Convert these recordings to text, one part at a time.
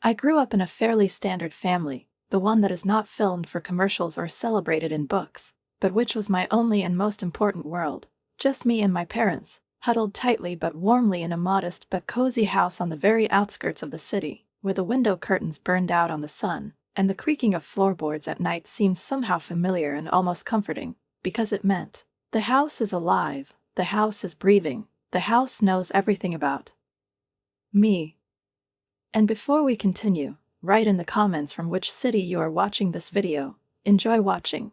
I grew up in a fairly standard family, the one that is not filmed for commercials or celebrated in books, but which was my only and most important world. Just me and my parents, huddled tightly but warmly in a modest but cozy house on the very outskirts of the city, with the window curtains burned out on the sun, and the creaking of floorboards at night seemed somehow familiar and almost comforting, because it meant, the house is alive, the house is breathing, the house knows everything about me. And before we continue, write in the comments from which city you are watching this video. Enjoy watching.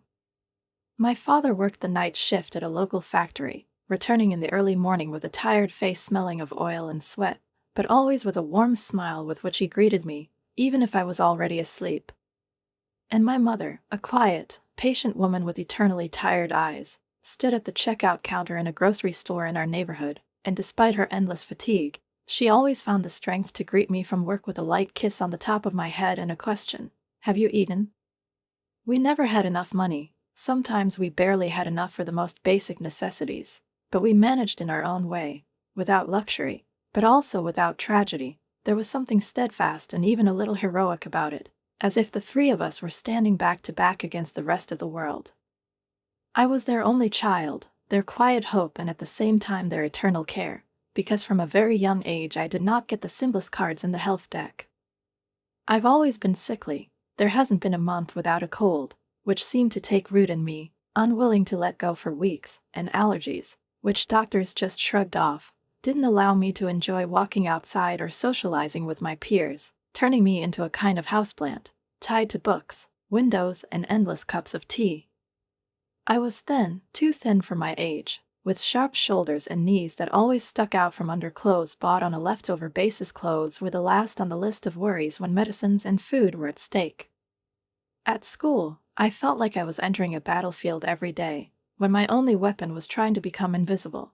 My father worked the night shift at a local factory, returning in the early morning with a tired face smelling of oil and sweat, but always with a warm smile with which he greeted me, even if I was already asleep. And my mother, a quiet, patient woman with eternally tired eyes, stood at the checkout counter in a grocery store in our neighborhood, and despite her endless fatigue, she always found the strength to greet me from work with a light kiss on the top of my head and a question, "Have you eaten?" We never had enough money. Sometimes we barely had enough for the most basic necessities, but we managed in our own way, without luxury, but also without tragedy. There was something steadfast and even a little heroic about it, as if the three of us were standing back to back against the rest of the world. I was their only child, their quiet hope and at the same time their eternal care, because from a very young age I did not get the simplest cards in the health deck. I've always been sickly. There hasn't been a month without a cold, which seemed to take root in me, unwilling to let go for weeks, and allergies, which doctors just shrugged off, didn't allow me to enjoy walking outside or socializing with my peers, turning me into a kind of houseplant, tied to books, windows, and endless cups of tea. I was thin, too thin for my age, with sharp shoulders and knees that always stuck out from under clothes bought on a leftover basis. Clothes were the last on the list of worries when medicines and food were at stake. At school, I felt like I was entering a battlefield every day, when my only weapon was trying to become invisible.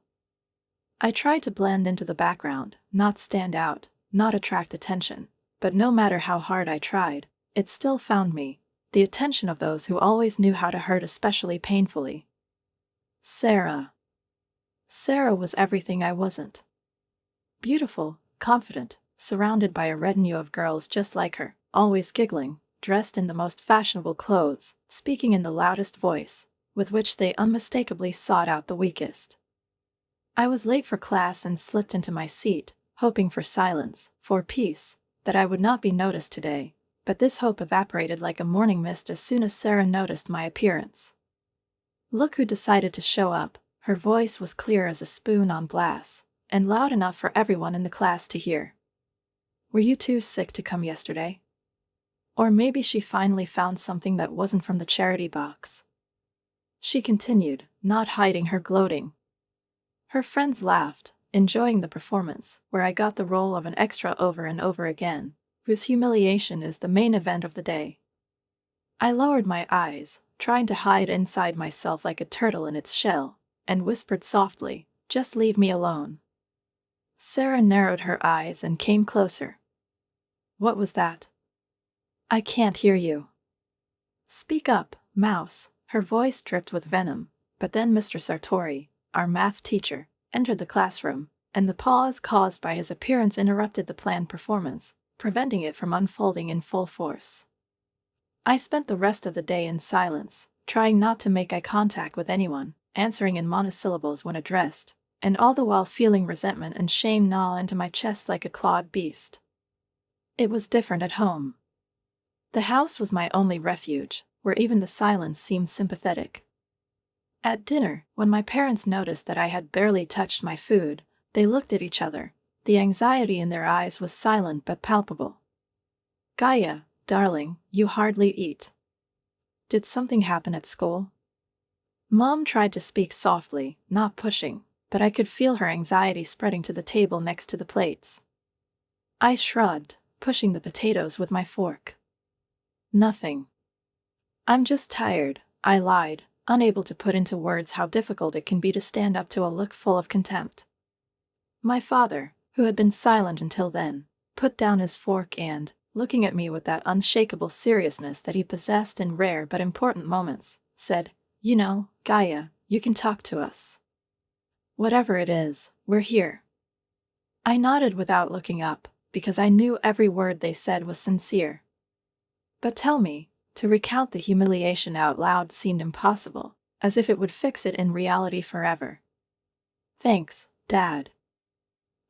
I tried to blend into the background, not stand out, not attract attention, but no matter how hard I tried, it still found me, the attention of those who always knew how to hurt especially painfully. Sarah. Sarah was everything I wasn't. Beautiful, confident, surrounded by a retinue of girls just like her, always giggling, dressed in the most fashionable clothes, speaking in the loudest voice, with which they unmistakably sought out the weakest. I was late for class and slipped into my seat, hoping for silence, for peace, that I would not be noticed today, but this hope evaporated like a morning mist as soon as Sarah noticed my appearance. Look who decided to show up. Her voice was clear as a spoon on glass, and loud enough for everyone in the class to hear. Were you too sick to come yesterday? Or maybe she finally found something that wasn't from the charity box. She continued, not hiding her gloating. Her friends laughed, enjoying the performance, where I got the role of an extra over and over again, whose humiliation is the main event of the day. I lowered my eyes, trying to hide inside myself like a turtle in its shell, and whispered softly, "Just leave me alone." Sarah narrowed her eyes and came closer. What was that? I can't hear you. Speak up, mouse. Her voice dripped with venom, but then Mr. Sartori, our math teacher, entered the classroom, and the pause caused by his appearance interrupted the planned performance, preventing it from unfolding in full force. I spent the rest of the day in silence, trying not to make eye contact with anyone, answering in monosyllables when addressed, and all the while feeling resentment and shame gnaw into my chest like a clawed beast. It was different at home. The house was my only refuge, where even the silence seemed sympathetic. At dinner, when my parents noticed that I had barely touched my food, they looked at each other. The anxiety in their eyes was silent but palpable. Gaia, darling, you hardly eat. Did something happen at school? Mom tried to speak softly, not pushing, but I could feel her anxiety spreading to the table next to the plates. I shrugged, pushing the potatoes with my fork. Nothing. I'm just tired, I lied, unable to put into words how difficult it can be to stand up to a look full of contempt. My father, who had been silent until then, put down his fork and, looking at me with that unshakable seriousness that he possessed in rare but important moments, said, "You know, Gaia, you can talk to us. Whatever it is, we're here." I nodded without looking up, because I knew every word they said was sincere. But tell me, to recount the humiliation out loud seemed impossible, as if it would fix it in reality forever. Thanks, Dad.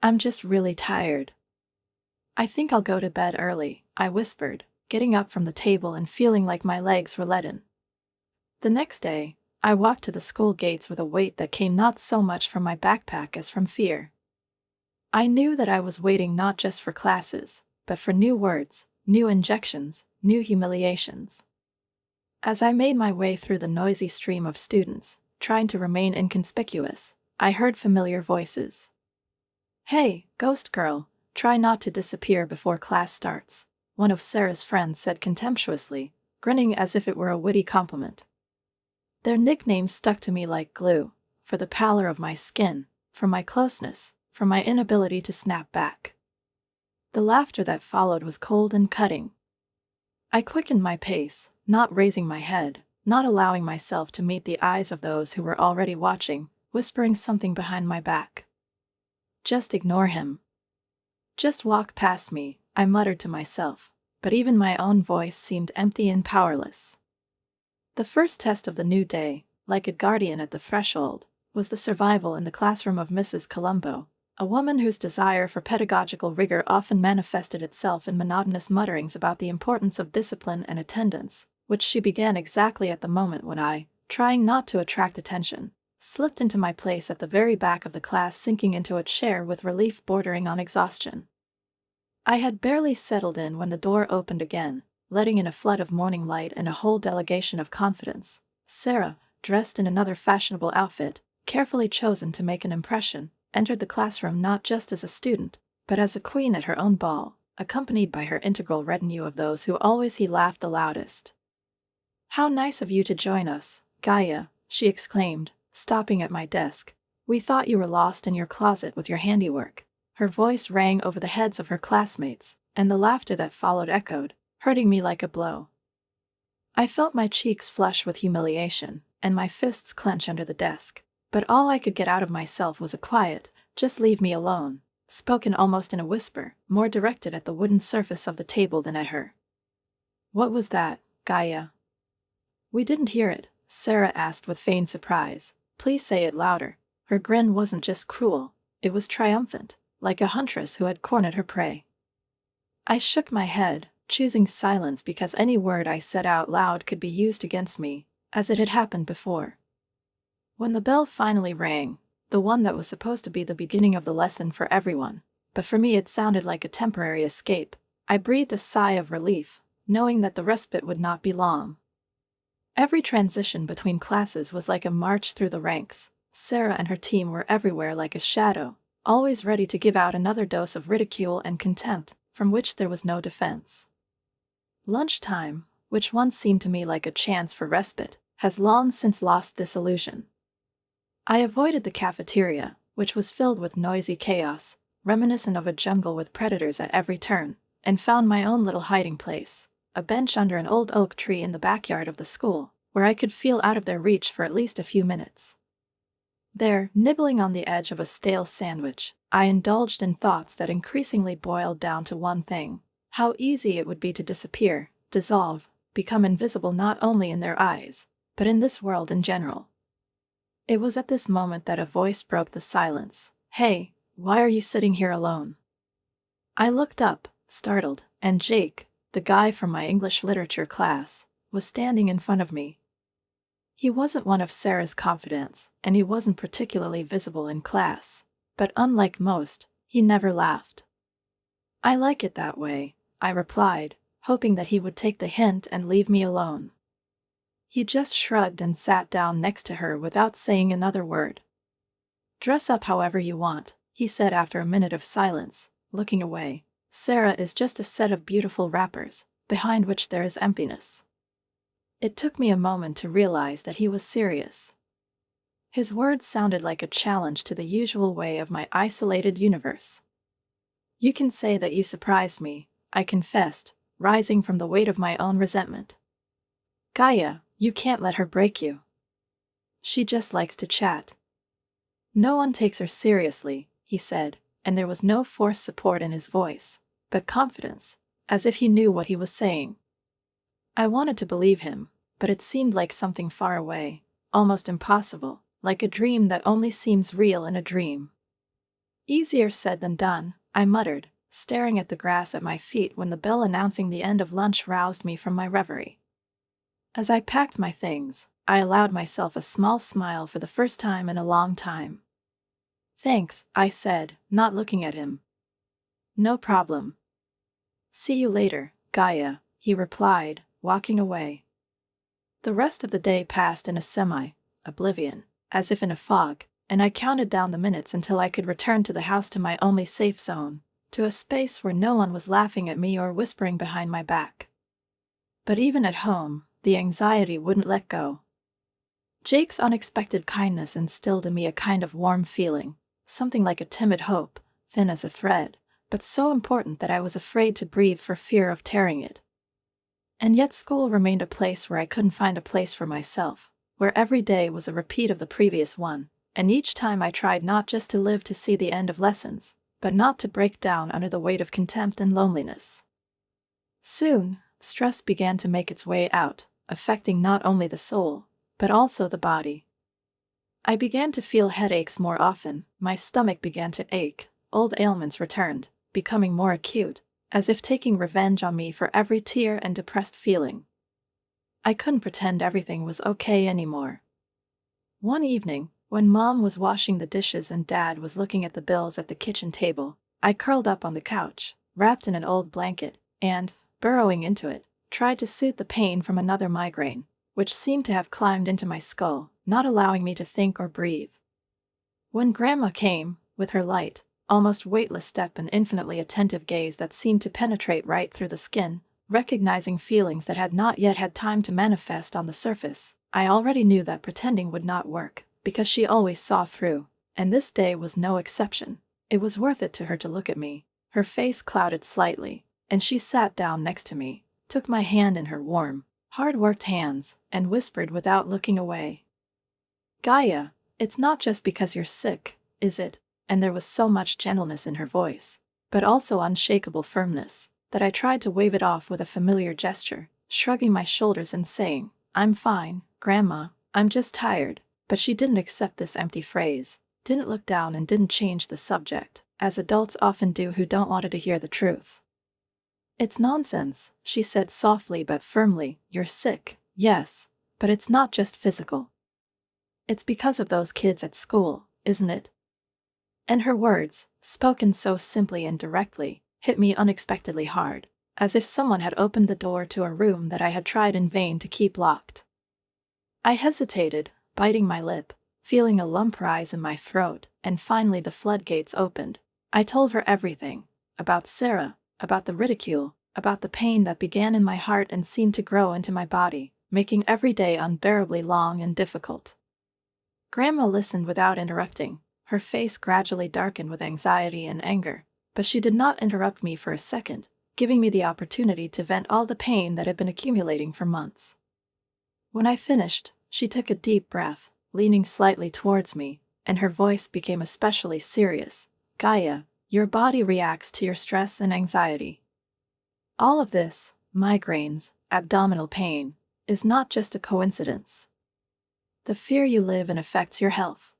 I'm just really tired. I think I'll go to bed early, I whispered, getting up from the table and feeling like my legs were leaden. The next day, I walked to the school gates with a weight that came not so much from my backpack as from fear. I knew that I was waiting not just for classes, but for new words, new injections, new humiliations. As I made my way through the noisy stream of students, trying to remain inconspicuous, I heard familiar voices. "Hey, ghost girl, try not to disappear before class starts," one of Sarah's friends said contemptuously, grinning as if it were a witty compliment. Their nicknames stuck to me like glue, for the pallor of my skin, for my closeness, for my inability to snap back. The laughter that followed was cold and cutting. I quickened my pace, not raising my head, not allowing myself to meet the eyes of those who were already watching, whispering something behind my back. "Just ignore him. Just walk past me," I muttered to myself, but even my own voice seemed empty and powerless. The first test of the new day, like a guardian at the threshold, was the survival in the classroom of Mrs. Colombo, a woman whose desire for pedagogical rigor often manifested itself in monotonous mutterings about the importance of discipline and attendance, which she began exactly at the moment when I, trying not to attract attention, slipped into my place at the very back of the class, sinking into a chair with relief bordering on exhaustion. I had barely settled in when the door opened again, letting in a flood of morning light and a whole delegation of confidence. Sarah, dressed in another fashionable outfit, carefully chosen to make an impression, entered the classroom not just as a student, but as a queen at her own ball, accompanied by her integral retinue of those who always laughed the loudest. "How nice of you to join us, Gaia," she exclaimed, stopping at my desk. "We thought you were lost in your closet with your handiwork." Her voice rang over the heads of her classmates, and the laughter that followed echoed, hurting me like a blow. I felt my cheeks flush with humiliation, and my fists clench under the desk, but all I could get out of myself was a quiet, "Just leave me alone," spoken almost in a whisper, more directed at the wooden surface of the table than at her. "What was that, Gaia?" "We didn't hear it," Sarah asked with feigned surprise. "Please say it louder." Her grin wasn't just cruel, it was triumphant, like a huntress who had cornered her prey. I shook my head, choosing silence because any word I said out loud could be used against me, as it had happened before. When the bell finally rang, the one that was supposed to be the beginning of the lesson for everyone, but for me it sounded like a temporary escape, I breathed a sigh of relief, knowing that the respite would not be long. Every transition between classes was like a march through the ranks. Sarah and her team were everywhere like a shadow, always ready to give out another dose of ridicule and contempt, from which there was no defense. Lunchtime, which once seemed to me like a chance for respite, has long since lost this illusion. I avoided the cafeteria, which was filled with noisy chaos, reminiscent of a jungle with predators at every turn, and found my own little hiding place, a bench under an old oak tree in the backyard of the school, where I could feel out of their reach for at least a few minutes. There, nibbling on the edge of a stale sandwich, I indulged in thoughts that increasingly boiled down to one thing: how easy it would be to disappear, dissolve, become invisible not only in their eyes, but in this world in general. It was at this moment that a voice broke the silence. "Hey, why are you sitting here alone?" I looked up, startled, and Jake, the guy from my English literature class, was standing in front of me. He wasn't one of Sarah's confidants, and he wasn't particularly visible in class, but unlike most, he never laughed. "I like it that way," I replied, hoping that he would take the hint and leave me alone. He just shrugged and sat down next to her without saying another word. "Dress up however you want," he said after a minute of silence, looking away. "Sarah is just a set of beautiful wrappers, behind which there is emptiness." It took me a moment to realize that he was serious. His words sounded like a challenge to the usual way of my isolated universe. "You can say that you surprised me," I confessed, rising from the weight of my own resentment. "Gaia, you can't let her break you. She just likes to chat." "No one takes her seriously," he said, and there was no forced support in his voice. but confidence, as if he knew what he was saying. I wanted to believe him, but it seemed like something far away, almost impossible, like a dream that only seems real in a dream. Easier said than done, I muttered, staring at the grass at my feet when the bell announcing the end of lunch roused me from my reverie. As I packed my things, I allowed myself a small smile for the first time in a long time. "Thanks," I said, not looking at him. "No problem." "See you later, Gaia," he replied, walking away. The rest of the day passed in a semi-oblivion, as if in a fog, and I counted down the minutes until I could return to the house, to my only safe zone, to a space where no one was laughing at me or whispering behind my back. But even at home, the anxiety wouldn't let go. Jake's unexpected kindness instilled in me a kind of warm feeling, something like a timid hope, thin as a thread, but so important that I was afraid to breathe for fear of tearing it. And yet school remained a place where I couldn't find a place for myself, where every day was a repeat of the previous one, and each time I tried not just to live to see the end of lessons, but not to break down under the weight of contempt and loneliness. Soon, stress began to make its way out, affecting not only the soul, but also the body. I began to feel headaches more often, my stomach began to ache, old ailments returned, becoming more acute, as if taking revenge on me for every tear and depressed feeling. I couldn't pretend everything was okay anymore. One evening, when Mom was washing the dishes and Dad was looking at the bills at the kitchen table, I curled up on the couch, wrapped in an old blanket, and, burrowing into it, tried to soothe the pain from another migraine, which seemed to have climbed into my skull, not allowing me to think or breathe. When Grandma came, with her light, almost weightless step and infinitely attentive gaze that seemed to penetrate right through the skin, recognizing feelings that had not yet had time to manifest on the surface, I already knew that pretending would not work, because she always saw through, and this day was no exception. It was worth it to her to look at me. Her face clouded slightly, and she sat down next to me, took my hand in her warm, hard-worked hands, and whispered without looking away, "Gaia, it's not just because you're sick, is it?" And there was so much gentleness in her voice, but also unshakable firmness, that I tried to wave it off with a familiar gesture, shrugging my shoulders and saying, "I'm fine, Grandma, I'm just tired." But she didn't accept this empty phrase, didn't look down, and didn't change the subject, as adults often do who don't want to hear the truth. "It's nonsense," she said softly but firmly. "You're sick, yes, but it's not just physical. It's because of those kids at school, isn't it?" And her words, spoken so simply and directly, hit me unexpectedly hard, as if someone had opened the door to a room that I had tried in vain to keep locked. I hesitated, biting my lip, feeling a lump rise in my throat, and finally the floodgates opened. I told her everything, about Sarah, about the ridicule, about the pain that began in my heart and seemed to grow into my body, making every day unbearably long and difficult. Grandma listened without interrupting. Her face gradually darkened with anxiety and anger, but she did not interrupt me for a second, giving me the opportunity to vent all the pain that had been accumulating for months. When I finished, she took a deep breath, leaning slightly towards me, and her voice became especially serious. "Gaia, your body reacts to your stress and anxiety. All of this, migraines, abdominal pain, is not just a coincidence. The fear you live in affects your health.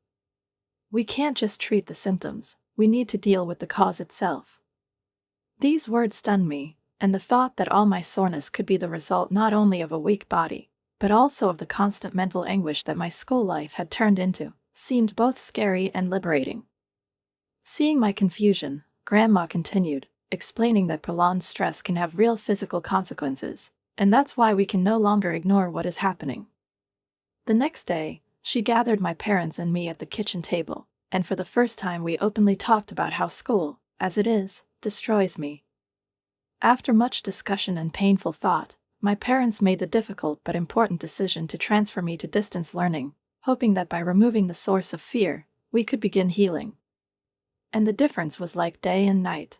We can't just treat the symptoms, we need to deal with the cause itself." These words stunned me, and the thought that all my soreness could be the result not only of a weak body, but also of the constant mental anguish that my school life had turned into, seemed both scary and liberating. Seeing my confusion, Grandma continued, explaining that prolonged stress can have real physical consequences, and that's why we can no longer ignore what is happening. The next day, she gathered my parents and me at the kitchen table, and for the first time we openly talked about how school, as it is, destroys me. After much discussion and painful thought, my parents made the difficult but important decision to transfer me to distance learning, hoping that by removing the source of fear, we could begin healing. And the difference was like day and night.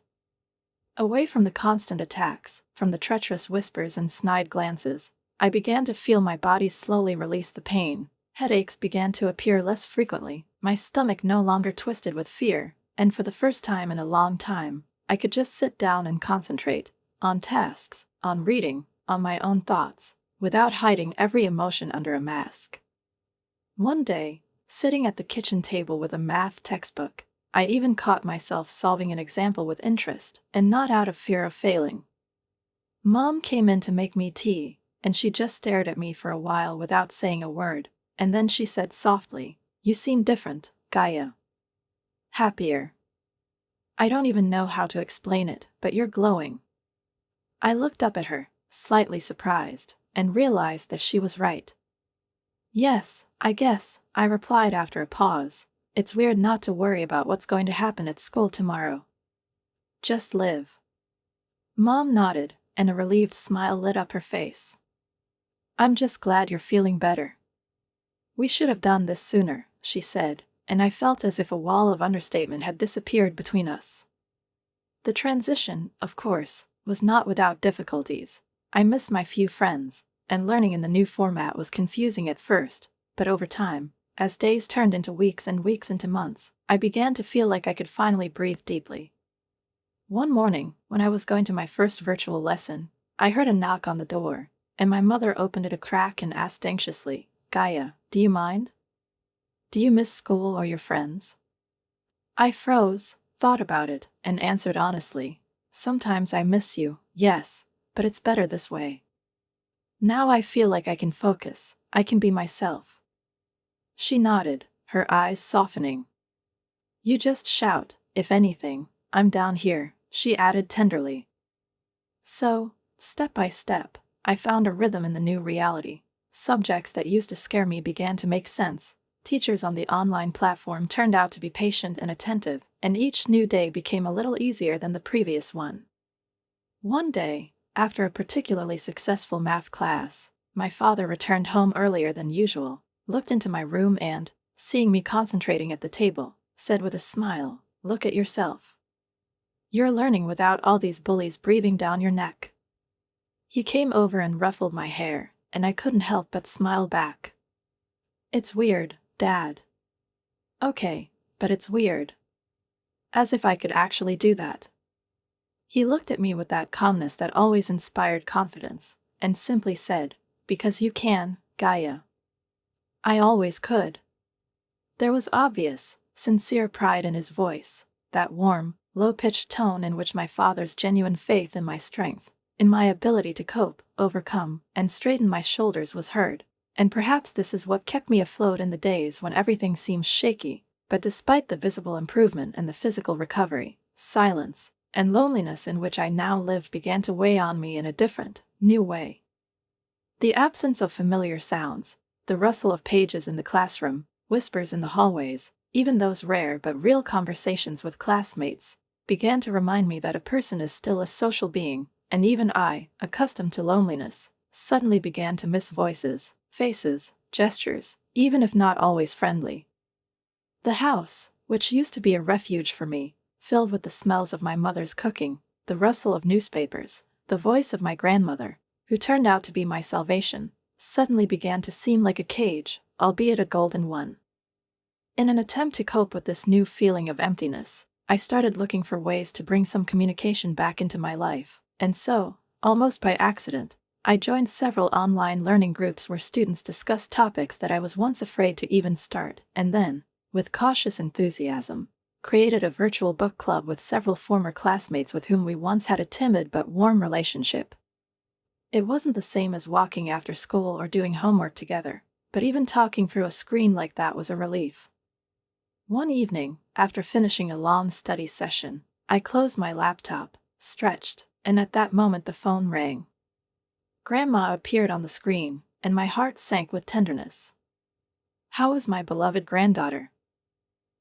Away from the constant attacks, from the treacherous whispers and snide glances, I began to feel my body slowly release the pain. Headaches began to appear less frequently, my stomach no longer twisted with fear, and for the first time in a long time, I could just sit down and concentrate on tasks, on reading, on my own thoughts, without hiding every emotion under a mask. One day, sitting at the kitchen table with a math textbook, I even caught myself solving an example with interest and not out of fear of failing. Mom came in to make me tea, and she just stared at me for a while without saying a word, and then she said softly, "You seem different, Gaia. Happier. I don't even know how to explain it, but you're glowing." I looked up at her, slightly surprised, and realized that she was right. "Yes, I guess," I replied after a pause. "It's weird not to worry about what's going to happen at school tomorrow. Just live." Mom nodded, and a relieved smile lit up her face. "I'm just glad you're feeling better. We should have done this sooner," she said, and I felt as if a wall of understatement had disappeared between us. The transition, of course, was not without difficulties. I missed my few friends, and learning in the new format was confusing at first, but over time, as days turned into weeks and weeks into months, I began to feel like I could finally breathe deeply. One morning, when I was going to my first virtual lesson, I heard a knock on the door, and my mother opened it a crack and asked anxiously, "Gaia, do you mind? Do you miss school or your friends?" I froze, thought about it, and answered honestly, "Sometimes I miss you, yes, but it's better this way. Now I feel like I can focus, I can be myself." She nodded, her eyes softening. "You just shout, if anything, I'm down here," she added tenderly. So, step by step, I found a rhythm in the new reality. Subjects that used to scare me began to make sense. Teachers on the online platform turned out to be patient and attentive, and each new day became a little easier than the previous one. One day, after a particularly successful math class, my father returned home earlier than usual, looked into my room and, seeing me concentrating at the table, said with a smile, "Look at yourself. You're learning without all these bullies breathing down your neck." He came over and ruffled my hair, and I couldn't help but smile back. "It's weird, Dad." "Okay, but it's weird." As if I could actually do that. He looked at me with that calmness that always inspired confidence, and simply said, "Because you can, Gaia." I always could. There was obvious, sincere pride in his voice, that warm, low-pitched tone in which my father's genuine faith in my strength, in my ability to cope, overcome, and straighten my shoulders was heard, and perhaps this is what kept me afloat in the days when everything seemed shaky, but despite the visible improvement and the physical recovery, silence and loneliness in which I now lived began to weigh on me in a different, new way. The absence of familiar sounds, the rustle of pages in the classroom, whispers in the hallways, even those rare but real conversations with classmates, began to remind me that a person is still a social being, and even I, accustomed to loneliness, suddenly began to miss voices, faces, gestures, even if not always friendly. The house, which used to be a refuge for me, filled with the smells of my mother's cooking, the rustle of newspapers, the voice of my grandmother, who turned out to be my salvation, suddenly began to seem like a cage, albeit a golden one. In an attempt to cope with this new feeling of emptiness, I started looking for ways to bring some communication back into my life, and so, almost by accident, I joined several online learning groups where students discussed topics that I was once afraid to even start, and then, with cautious enthusiasm, created a virtual book club with several former classmates with whom we once had a timid but warm relationship. It wasn't the same as walking after school or doing homework together, but even talking through a screen like that was a relief. One evening, after finishing a long study session, I closed my laptop, stretched, and at that moment the phone rang. Grandma appeared on the screen, and my heart sank with tenderness. How was my beloved granddaughter?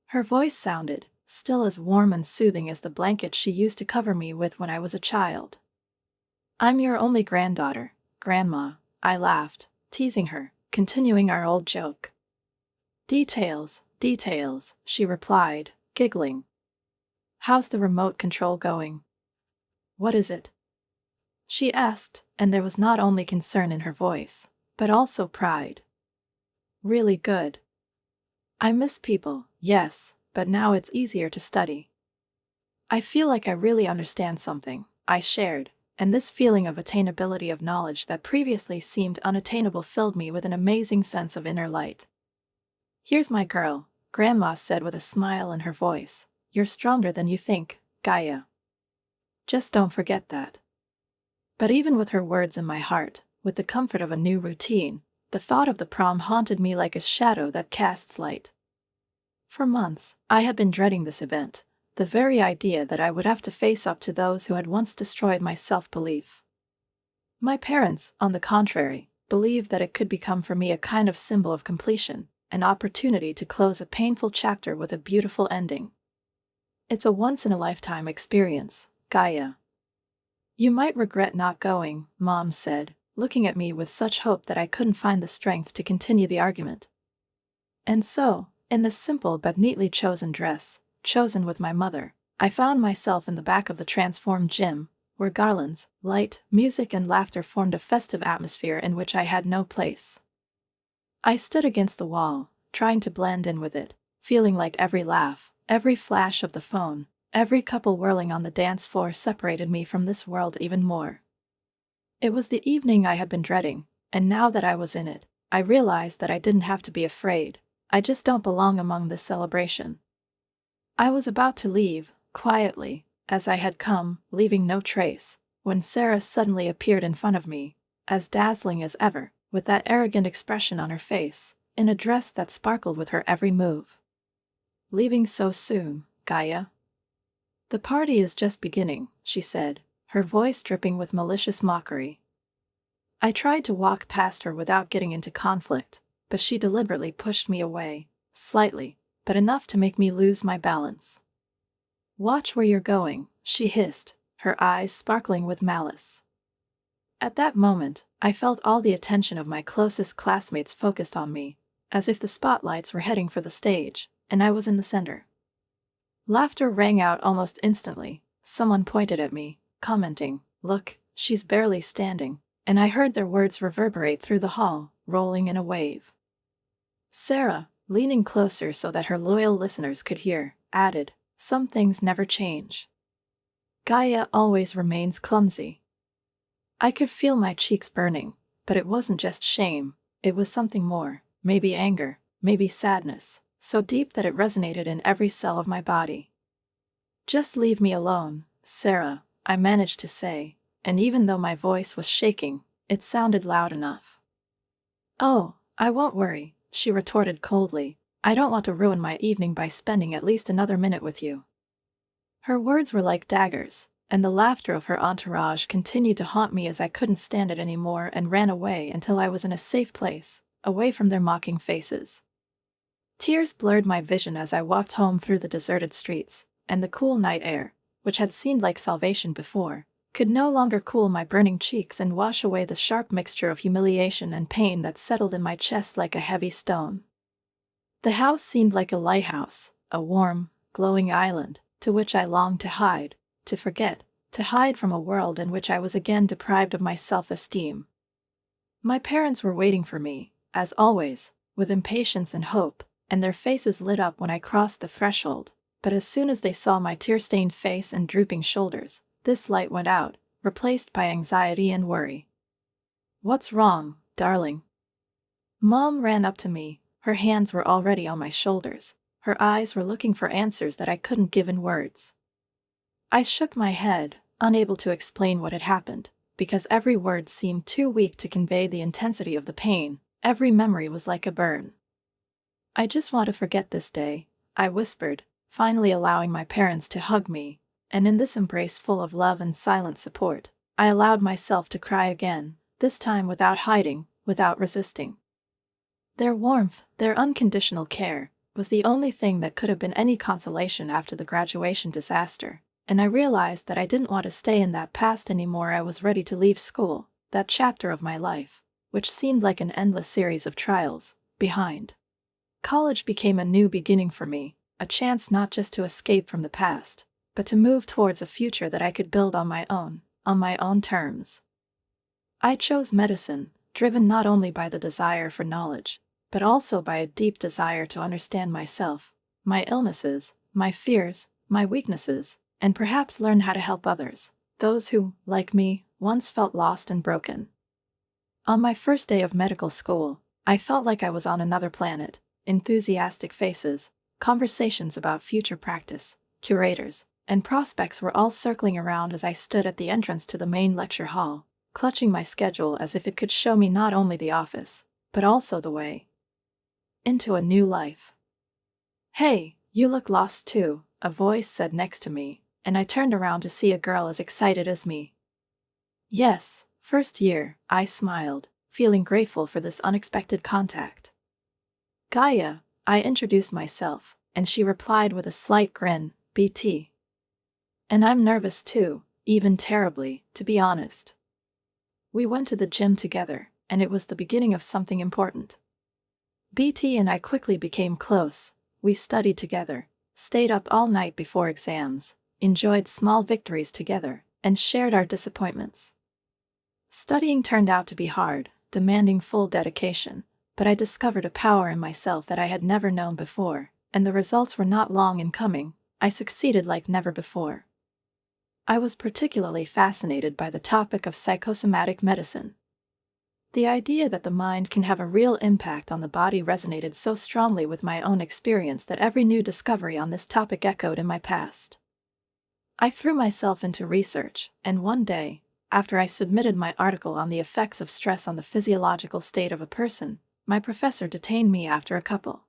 Her voice sounded still as warm and soothing as the blanket she used to cover me with when I was a child. "I'm your only granddaughter, Grandma," I laughed, teasing her, continuing our old joke. "Details, details," she replied, giggling. "How's the remote control going?" "What is it?" she asked, and there was not only concern in her voice, but also pride. "Really good. I miss people, yes, but now it's easier to study." I feel like I really understand something, I shared, and this feeling of attainability of knowledge that previously seemed unattainable filled me with an amazing sense of inner light. Here's my girl, Grandma said with a smile in her voice. You're stronger than you think, Gaia. Just don't forget that. But even with her words in my heart, with the comfort of a new routine, the thought of the prom haunted me like a shadow that casts light. For months, I had been dreading this event, the very idea that I would have to face up to those who had once destroyed my self-belief. My parents, on the contrary, believed that it could become for me a kind of symbol of completion, an opportunity to close a painful chapter with a beautiful ending. It's a once-in-a-lifetime experience, Gaia. You might regret not going, Mom said, looking at me with such hope that I couldn't find the strength to continue the argument. And so, in this simple but neatly chosen dress, chosen with my mother, I found myself in the back of the transformed gym, where garlands, light, music and laughter formed a festive atmosphere in which I had no place. I stood against the wall, trying to blend in with it, feeling like every laugh, every flash of the phone, every couple whirling on the dance floor separated me from this world even more. It was the evening I had been dreading, and now that I was in it, I realized that I didn't have to be afraid. I just don't belong among this celebration. I was about to leave, quietly, as I had come, leaving no trace, when Sarah suddenly appeared in front of me, as dazzling as ever, with that arrogant expression on her face, in a dress that sparkled with her every move. Leaving so soon, Gaia? The party is just beginning, she said, her voice dripping with malicious mockery. I tried to walk past her without getting into conflict, but she deliberately pushed me away, slightly, but enough to make me lose my balance. Watch where you're going, she hissed, her eyes sparkling with malice. At that moment, I felt all the attention of my closest classmates focused on me, as if the spotlights were heading for the stage, and I was in the center. Laughter rang out almost instantly. Someone pointed at me, commenting, "Look, she's barely standing," and I heard their words reverberate through the hall, rolling in a wave. Sarah, leaning closer so that her loyal listeners could hear, added, "Some things never change. Gaia always remains clumsy." I could feel my cheeks burning, but it wasn't just shame, it was something more, maybe anger, maybe sadness, so deep that it resonated in every cell of my body. "Just leave me alone, Sarah," I managed to say, and even though my voice was shaking, it sounded loud enough. "Oh, I won't worry," she retorted coldly. "I don't want to ruin my evening by spending at least another minute with you." Her words were like daggers, and the laughter of her entourage continued to haunt me as I couldn't stand it anymore and ran away until I was in a safe place, away from their mocking faces. Tears blurred my vision as I walked home through the deserted streets, and the cool night air, which had seemed like salvation before, could no longer cool my burning cheeks and wash away the sharp mixture of humiliation and pain that settled in my chest like a heavy stone. The house seemed like a lighthouse, a warm, glowing island, to which I longed to hide, to forget, to hide from a world in which I was again deprived of my self-esteem. My parents were waiting for me, as always, with impatience and hope, and their faces lit up when I crossed the threshold, but as soon as they saw my tear-stained face and drooping shoulders, this light went out, replaced by anxiety and worry. "What's wrong, darling?" Mom ran up to me, her hands were already on my shoulders, her eyes were looking for answers that I couldn't give in words. I shook my head, unable to explain what had happened, because every word seemed too weak to convey the intensity of the pain, every memory was like a burn. "I just want to forget this day," I whispered, finally allowing my parents to hug me, and in this embrace full of love and silent support, I allowed myself to cry again, this time without hiding, without resisting. Their warmth, their unconditional care, was the only thing that could have been any consolation after the graduation disaster, and I realized that I didn't want to stay in that past anymore. I was ready to leave school, that chapter of my life, which seemed like an endless series of trials, behind. College became a new beginning for me, a chance not just to escape from the past, but to move towards a future that I could build on my own terms. I chose medicine, driven not only by the desire for knowledge, but also by a deep desire to understand myself, my illnesses, my fears, my weaknesses, and perhaps learn how to help others, those who, like me, once felt lost and broken. On my first day of medical school, I felt like I was on another planet. Enthusiastic faces, conversations about future practice, curators, and prospects were all circling around as I stood at the entrance to the main lecture hall, clutching my schedule as if it could show me not only the office, but also the way into a new life. "Hey, you look lost too," a voice said next to me, and I turned around to see a girl as excited as me. "Yes, first year," I smiled, feeling grateful for this unexpected contact. "Gaia," I introduced myself, and she replied with a slight grin, "BT. And I'm nervous too, even terribly, to be honest." We went to the gym together, and it was the beginning of something important. BT and I quickly became close. We studied together, stayed up all night before exams, enjoyed small victories together, and shared our disappointments. Studying turned out to be hard, demanding full dedication, but I discovered a power in myself that I had never known before, and the results were not long in coming. I succeeded like never before. I was particularly fascinated by the topic of psychosomatic medicine. The idea that the mind can have a real impact on the body resonated so strongly with my own experience that every new discovery on this topic echoed in my past. I threw myself into research, and one day, after I submitted my article on the effects of stress on the physiological state of a person, my professor detained me after a couple.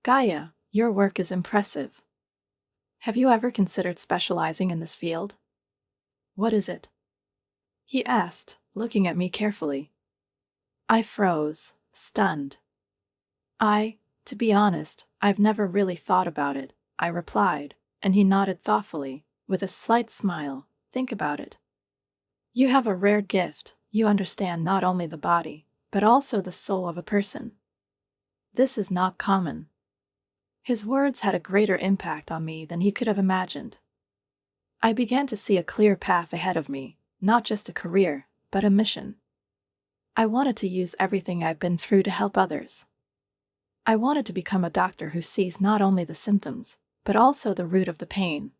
"Gaia, your work is impressive. Have you ever considered specializing in this field?" "What is it?" he asked, looking at me carefully. I froze, stunned. To be honest, I've never really thought about it," I replied, and he nodded thoughtfully, with a slight smile. "Think about it. You have a rare gift. You understand not only the body, but also the soul of a person. This is not common." His words had a greater impact on me than he could have imagined. I began to see a clear path ahead of me, not just a career, but a mission. I wanted to use everything I've been through to help others. I wanted to become a doctor who sees not only the symptoms, but also the root of the pain.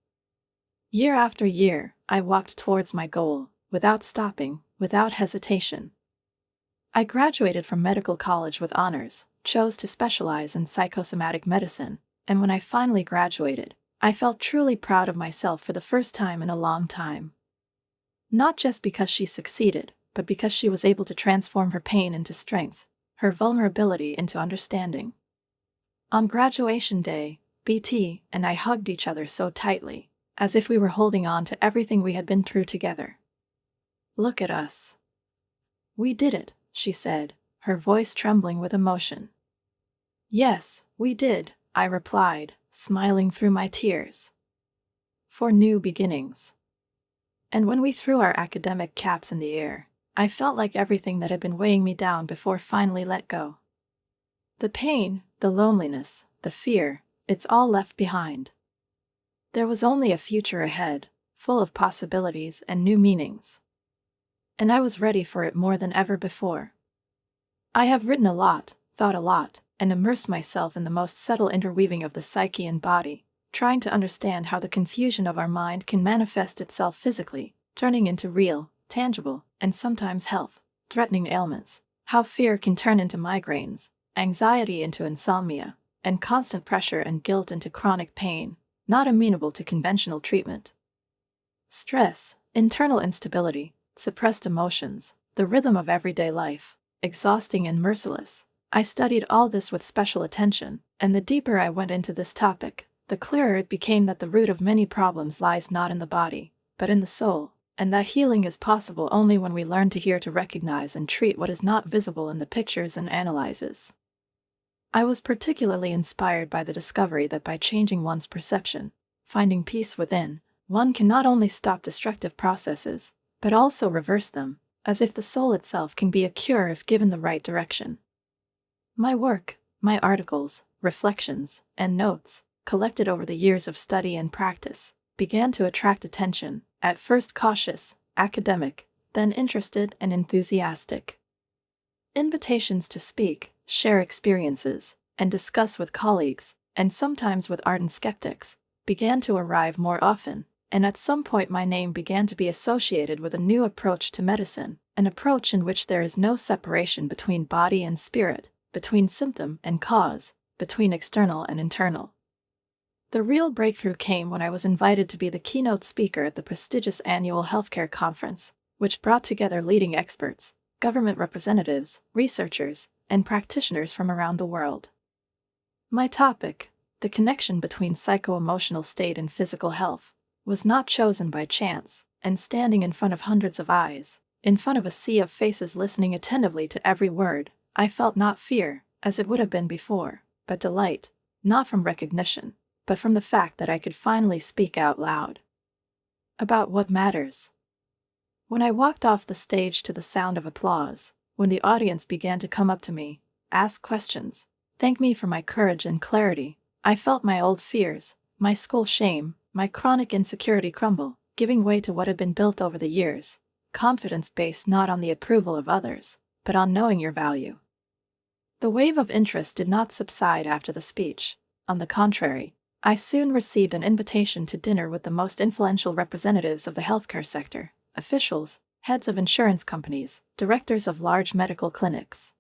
Year after year, I walked towards my goal, without stopping, without hesitation. I graduated from medical college with honors, chose to specialize in psychosomatic medicine, and when I finally graduated, I felt truly proud of myself for the first time in a long time. Not just because she succeeded, but because she was able to transform her pain into strength, her vulnerability into understanding. On graduation day, BT and I hugged each other so tightly, as if we were holding on to everything we had been through together. "Look at us. We did it," she said, her voice trembling with emotion. "Yes, we did," I replied, smiling through my tears. "For new beginnings." And when we threw our academic caps in the air, I felt like everything that had been weighing me down before finally let go. The pain, the loneliness, the fear, it's all left behind. There was only a future ahead, full of possibilities and new meanings. And I was ready for it more than ever before. I have written a lot, thought a lot, and immersed myself in the most subtle interweaving of the psyche and body, trying to understand how the confusion of our mind can manifest itself physically, turning into real, tangible, and sometimes health-threatening ailments, how fear can turn into migraines, anxiety into insomnia, and constant pressure and guilt into chronic pain, not amenable to conventional treatment. Stress, internal instability, suppressed emotions, the rhythm of everyday life, exhausting and merciless. I studied all this with special attention, and the deeper I went into this topic, the clearer it became that the root of many problems lies not in the body, but in the soul, and that healing is possible only when we learn to hear, to recognize and treat what is not visible in the pictures and analyses. I was particularly inspired by the discovery that by changing one's perception, finding peace within, one can not only stop destructive processes, but also reverse them, as if the soul itself can be a cure if given the right direction. My work, my articles, reflections, and notes, collected over the years of study and practice, began to attract attention, at first cautious, academic, then interested and enthusiastic. Invitations to speak, share experiences, and discuss with colleagues, and sometimes with ardent skeptics, began to arrive more often, and at some point my name began to be associated with a new approach to medicine, an approach in which there is no separation between body and spirit, between symptom and cause, between external and internal. The real breakthrough came when I was invited to be the keynote speaker at the prestigious annual healthcare conference, which brought together leading experts, government representatives, researchers, and practitioners from around the world. My topic, the connection between psycho-emotional state and physical health, was not chosen by chance, and standing in front of hundreds of eyes, in front of a sea of faces listening attentively to every word, I felt not fear, as it would have been before, but delight, not from recognition, but from the fact that I could finally speak out loud about what matters. When I walked off the stage to the sound of applause, when the audience began to come up to me, ask questions, thank me for my courage and clarity, I felt my old fears, my school shame, my chronic insecurity crumble, giving way to what had been built over the years, confidence based not on the approval of others, but on knowing your value. The wave of interest did not subside after the speech. On the contrary, I soon received an invitation to dinner with the most influential representatives of the healthcare sector, officials, heads of insurance companies, directors of large medical clinics.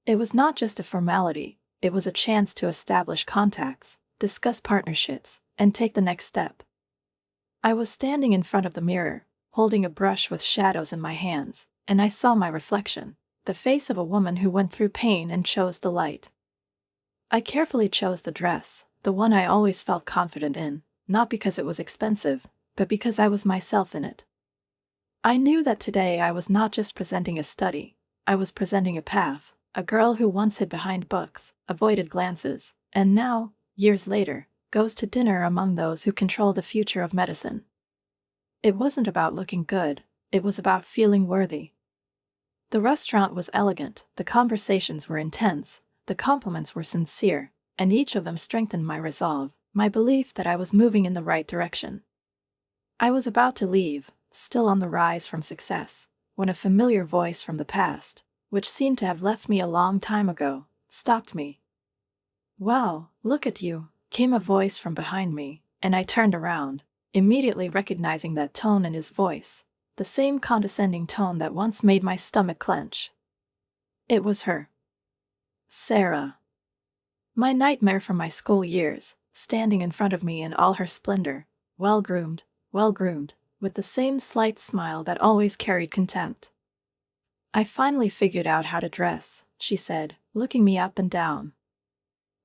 It was not just a formality, it was a chance to establish contacts, discuss partnerships, and take the next step. I was standing in front of the mirror, holding a brush with shadows in my hands, and I saw my reflection, the face of a woman who went through pain and chose the light. I carefully chose the dress, the one I always felt confident in, not because it was expensive, but because I was myself in it. I knew that today I was not just presenting a study, I was presenting a path, a girl who once hid behind books, avoided glances, and now, years later, goes to dinner among those who control the future of medicine. It wasn't about looking good, it was about feeling worthy. The restaurant was elegant, the conversations were intense, the compliments were sincere, and each of them strengthened my resolve, my belief that I was moving in the right direction. I was about to leave, still on the rise from success, when a familiar voice from the past, which seemed to have left me a long time ago, stopped me. "Wow, look at you," came a voice from behind me, and I turned around, immediately recognizing that tone in his voice, the same condescending tone that once made my stomach clench. It was her. Sarah. My nightmare from my school years, standing in front of me in all her splendor, well-groomed, with the same slight smile that always carried contempt. "I finally figured out how to dress," she said, looking me up and down.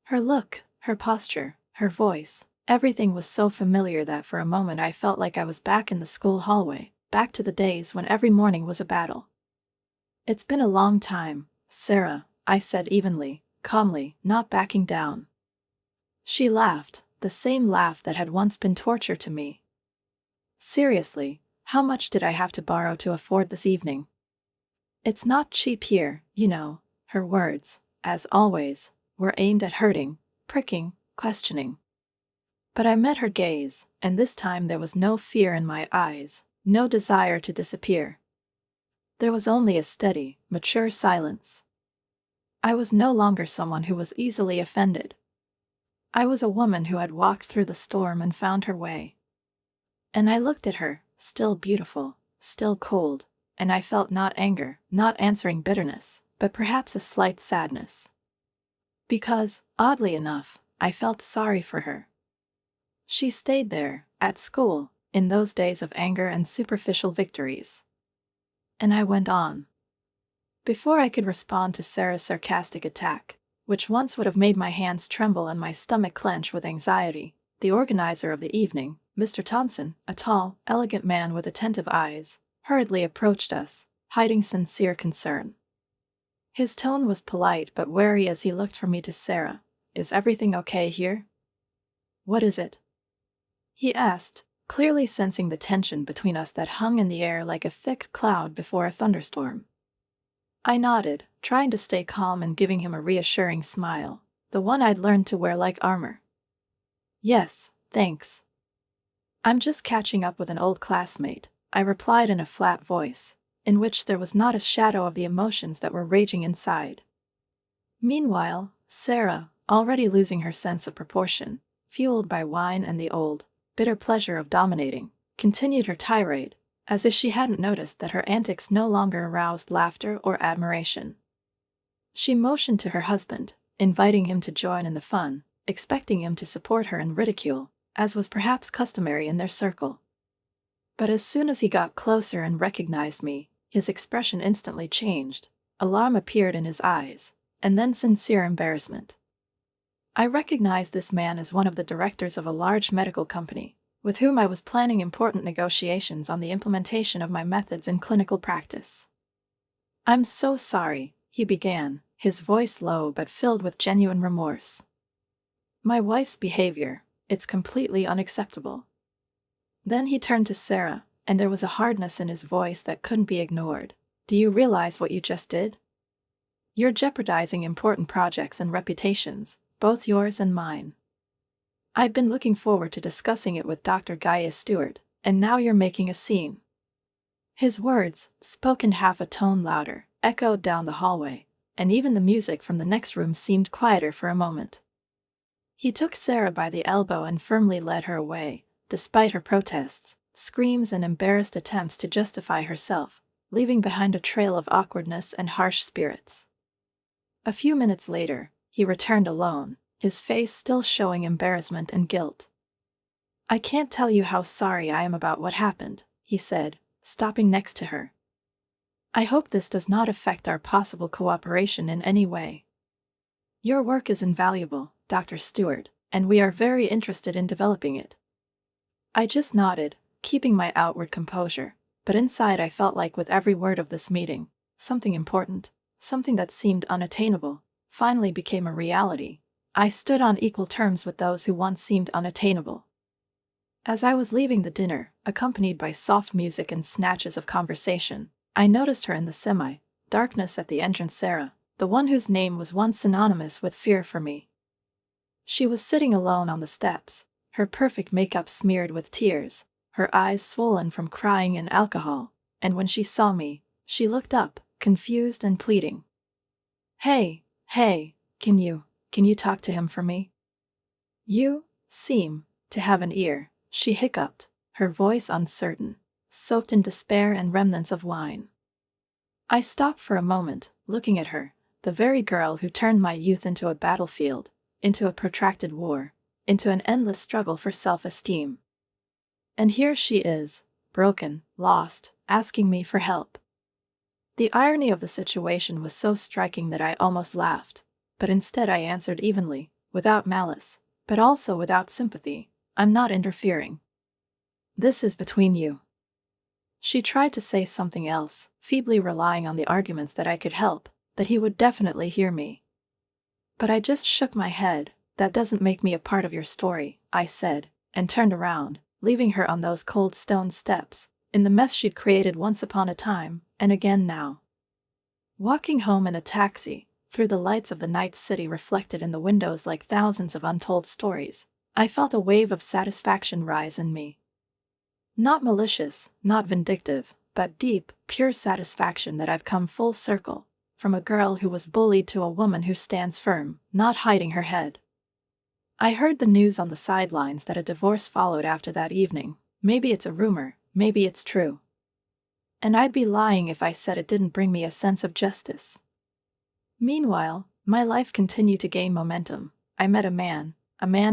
Her look, her posture, her voice, everything was so familiar that for a moment I felt like I was back in the school hallway, back to the days when every morning was a battle. "It's been a long time, Sarah," I said evenly, calmly, not backing down. She laughed, the same laugh that had once been torture to me. "Seriously, how much did I have to borrow to afford this evening? It's not cheap here, you know." Her words, as always, were aimed at hurting, pricking, questioning. But I met her gaze, and this time there was no fear in my eyes, no desire to disappear. There was only a steady, mature silence. I was no longer someone who was easily offended. I was a woman who had walked through the storm and found her way. And I looked at her, still beautiful, still cold, and I felt not anger, not answering bitterness, but perhaps a slight sadness. Because, oddly enough, I felt sorry for her. She stayed there, at school, in those days of anger and superficial victories. And I went on. Before I could respond to Sarah's sarcastic attack, which once would have made my hands tremble and my stomach clench with anxiety, the organizer of the evening, Mr. Thompson, a tall, elegant man with attentive eyes, hurriedly approached us, hiding sincere concern. His tone was polite but wary as he looked from me to Sarah. "Is everything okay here?" "What is it?" he asked, clearly sensing the tension between us that hung in the air like a thick cloud before a thunderstorm. I nodded, trying to stay calm and giving him a reassuring smile, the one I'd learned to wear like armor. "Yes, thanks. I'm just catching up with an old classmate," I replied in a flat voice, in which there was not a shadow of the emotions that were raging inside. Meanwhile, Sarah, already losing her sense of proportion, fueled by wine and the old, bitter pleasure of dominating, continued her tirade, as if she hadn't noticed that her antics no longer aroused laughter or admiration. She motioned to her husband, inviting him to join in the fun, expecting him to support her in ridicule, as was perhaps customary in their circle. But as soon as he got closer and recognized me, his expression instantly changed. Alarm appeared in his eyes, and then sincere embarrassment. I recognized this man as one of the directors of a large medical company, with whom I was planning important negotiations on the implementation of my methods in clinical practice. "I'm so sorry," he began, his voice low but filled with genuine remorse. "My wife's behavior, it's completely unacceptable." Then he turned to Sarah, and there was a hardness in his voice that couldn't be ignored. "Do you realize what you just did? You're jeopardizing important projects and reputations, both yours and mine. I'd been looking forward to discussing it with Dr. Gaius Stewart, and now you're making a scene." His words, spoken half a tone louder, echoed down the hallway, and even the music from the next room seemed quieter for a moment. He took Sarah by the elbow and firmly led her away, despite her protests, screams and embarrassed attempts to justify herself, leaving behind a trail of awkwardness and harsh spirits. A few minutes later, he returned alone, his face still showing embarrassment and guilt. "I can't tell you how sorry I am about what happened," he said, stopping next to her. "I hope this does not affect our possible cooperation in any way. Your work is invaluable, Dr. Stewart, and we are very interested in developing it." I just nodded, keeping my outward composure, but inside I felt like with every word of this meeting, something important, something that seemed unattainable, finally became a reality. I stood on equal terms with those who once seemed unattainable. As I was leaving the dinner, accompanied by soft music and snatches of conversation, I noticed her in the semi-darkness at the entrance, Sarah, the one whose name was once synonymous with fear for me. She was sitting alone on the steps, her perfect makeup smeared with tears, her eyes swollen from crying and alcohol, and when she saw me, she looked up, confused and pleading. Hey, can you talk to him for me? You seem to have an ear," she hiccuped, her voice uncertain, soaked in despair and remnants of wine. I stopped for a moment, looking at her, the very girl who turned my youth into a battlefield, into a protracted war, into an endless struggle for self-esteem. And here she is, broken, lost, asking me for help. The irony of the situation was so striking that I almost laughed, but instead I answered evenly, without malice, but also without sympathy, "I'm not interfering. This is between you." She tried to say something else, feebly relying on the arguments that I could help, that he would definitely hear me. But I just shook my head. "That doesn't make me a part of your story," I said, and turned around, leaving her on those cold stone steps, in the mess she'd created once upon a time, and again now. Walking home in a taxi, through the lights of the night city reflected in the windows like thousands of untold stories, I felt a wave of satisfaction rise in me. Not malicious, not vindictive, but deep, pure satisfaction that I've come full circle, from a girl who was bullied to a woman who stands firm, not hiding her head. I heard the news on the sidelines that a divorce followed after that evening. Maybe it's a rumor, maybe it's true. And I'd be lying if I said it didn't bring me a sense of justice. Meanwhile, my life continued to gain momentum. I met a man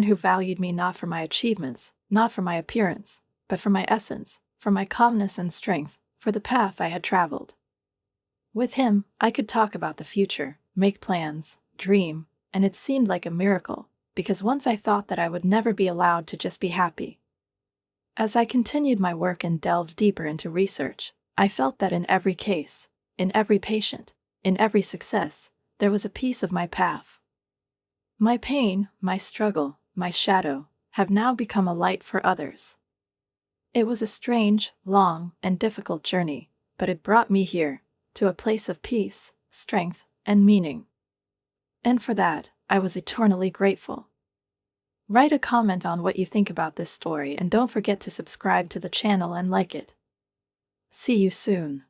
who valued me not for my achievements, not for my appearance, but for my essence, for my calmness and strength, for the path I had traveled. With him, I could talk about the future, make plans, dream, and it seemed like a miracle, because once I thought that I would never be allowed to just be happy. As I continued my work and delved deeper into research, I felt that in every case, in every patient, in every success, there was a piece of my path. My pain, my struggle, my shadow, have now become a light for others. It was a strange, long, and difficult journey, but it brought me here, to a place of peace, strength, and meaning. And for that, I was eternally grateful. Write a comment on what you think about this story and don't forget to subscribe to the channel and like it. See you soon.